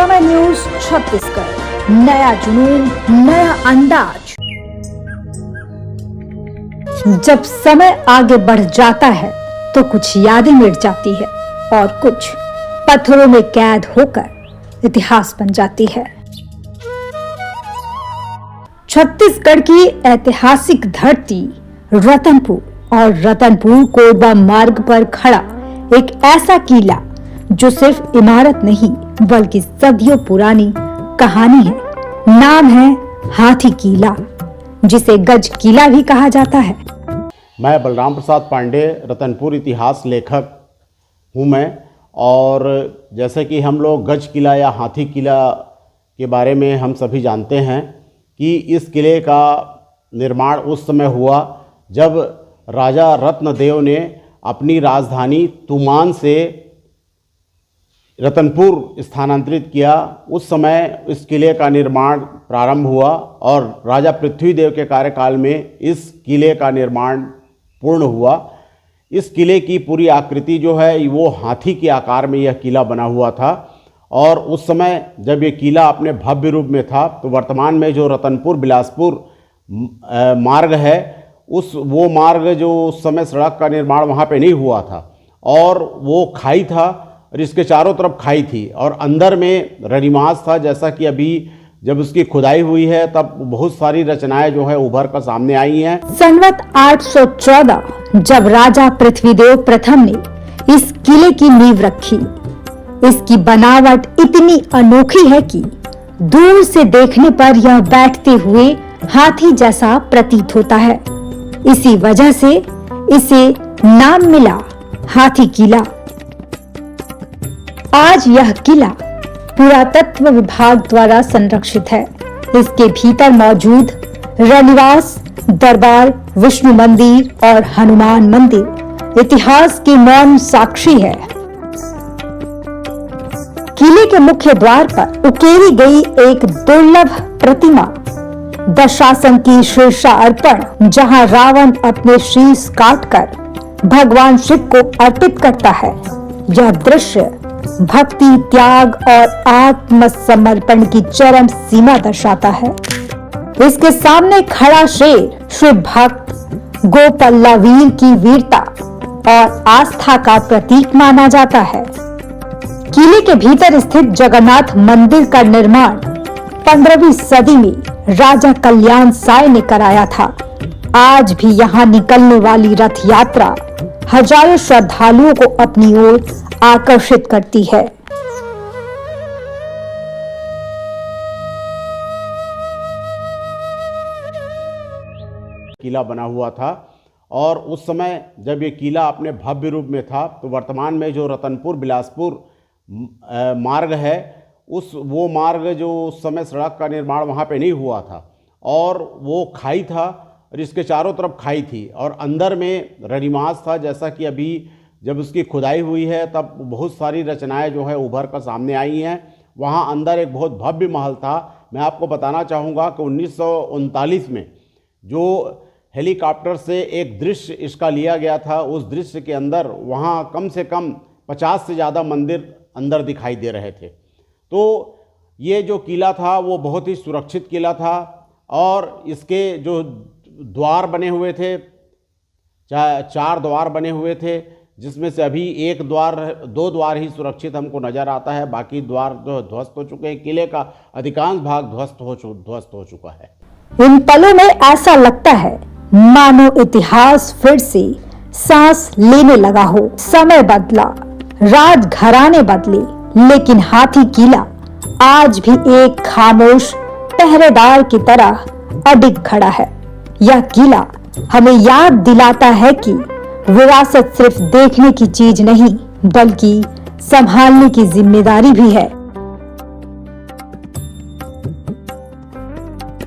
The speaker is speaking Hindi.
समय न्यूज छत्तीसगढ़, नया जुनून, नया अंदाज। जब समय आगे बढ़ जाता है तो कुछ यादें मिट जाती है और कुछ पत्थरों में कैद होकर इतिहास बन जाती है। छत्तीसगढ़ की ऐतिहासिक धरती रतनपुर और रतनपुर कोरबा मार्ग पर खड़ा एक ऐसा किला जो सिर्फ इमारत नहीं बल्कि सदियों पुरानी कहानी है। नाम है हाथी किला, जिसे गज किला भी कहा जाता है। मैं बलराम प्रसाद पांडे, रतनपुर इतिहास लेखक हूँ मैं। और जैसे कि हम लोग गज किला या हाथी किला के बारे में हम सभी जानते हैं कि इस किले का निर्माण उस समय हुआ जब राजा रत्नदेव ने अपनी राजधानी तुमान से रतनपुर स्थानांतरित किया। उस समय इस किले का निर्माण प्रारंभ हुआ और राजा पृथ्वीदेव के कार्यकाल में इस किले का निर्माण पूर्ण हुआ। इस किले की पूरी आकृति जो है वो हाथी के आकार में यह किला बना हुआ था। और उस समय जब ये किला अपने भव्य रूप में था तो वर्तमान में जो रतनपुर बिलासपुर मार्ग है वो मार्ग जो उस समय सड़क का निर्माण वहाँ पे नहीं हुआ था और वो खाई था और इसके चारों तरफ खाई थी और अंदर में रनिमास था। जैसा कि अभी जब उसकी खुदाई हुई है तब बहुत सारी रचनाएं जो है उभर कर सामने आई हैं। संवत 814 जब राजा पृथ्वीदेव प्रथम ने इस किले की नींव रखी। इसकी बनावट इतनी अनोखी है कि दूर से देखने पर यह बैठते हुए हाथी जैसा प्रतीत होता है। इसी वजह से इसे नाम मिला हाथी किला। आज यह किला पुरातत्व विभाग द्वारा संरक्षित है। इसके भीतर मौजूद रनिवास, दरबार, विष्णु मंदिर और हनुमान मंदिर इतिहास की मौन साक्षी है। किले के मुख्य द्वार पर उकेरी गई एक दुर्लभ प्रतिमा दशासन की शीर्षार्पण, जहां रावण अपने शीश काटकर भगवान शिव को अर्पित करता है। यह दृश्य भक्ति, त्याग और आत्मसमर्पण की चरम सीमा दर्शाता है। इसके सामने खड़ा शेर शिव भक्त गोपल्लावीर की वीरता और आस्था का प्रतीक माना जाता है। किले के भीतर स्थित जगन्नाथ मंदिर का निर्माण 15वीं सदी में राजा कल्याण साय ने कराया था। आज भी यहाँ निकलने वाली रथ यात्रा हजारों श्रद्धालुओं को अपनी ओर आकर्षित करती है। किला बना हुआ था और उस समय जब ये किला अपने भव्य रूप में था तो वर्तमान में जो रतनपुर बिलासपुर मार्ग है वो मार्ग जो उस समय सड़क का निर्माण वहाँ पे नहीं हुआ था और वो खाई था और इसके चारों तरफ खाई थी और अंदर में रनिमास था। जैसा कि अभी जब उसकी खुदाई हुई है तब बहुत सारी रचनाएं जो है उभर कर सामने आई हैं। वहाँ अंदर एक बहुत भव्य महल था। मैं आपको बताना चाहूँगा कि 1939 में जो हेलीकॉप्टर से एक दृश्य इसका लिया गया था, उस दृश्य के अंदर वहाँ कम से कम 50 से ज़्यादा मंदिर अंदर दिखाई दे रहे थे। तो ये जो किला था वो बहुत ही सुरक्षित किला था और इसके जो द्वार बने हुए थे, 4 द्वार बने हुए थे, जिसमें से अभी 2 द्वार ही सुरक्षित हमको नज़र आता है। बाकी द्वार जो ध्वस्त हो चुके हैं। किले का अधिकांश भाग ध्वस्त हो चुका है। इन पलों में ऐसा लगता है मानो इतिहास फिर से सांस लेने लगा हो। समय बदला, राजघराने बदले, लेकिन हाथी किला आज भी एक खामोश पहरेदार की तरह अडिग खड़ा है। यह किला हमें याद दिलाता है कि विरासत सिर्फ देखने की चीज नहीं बल्कि संभालने की जिम्मेदारी भी है।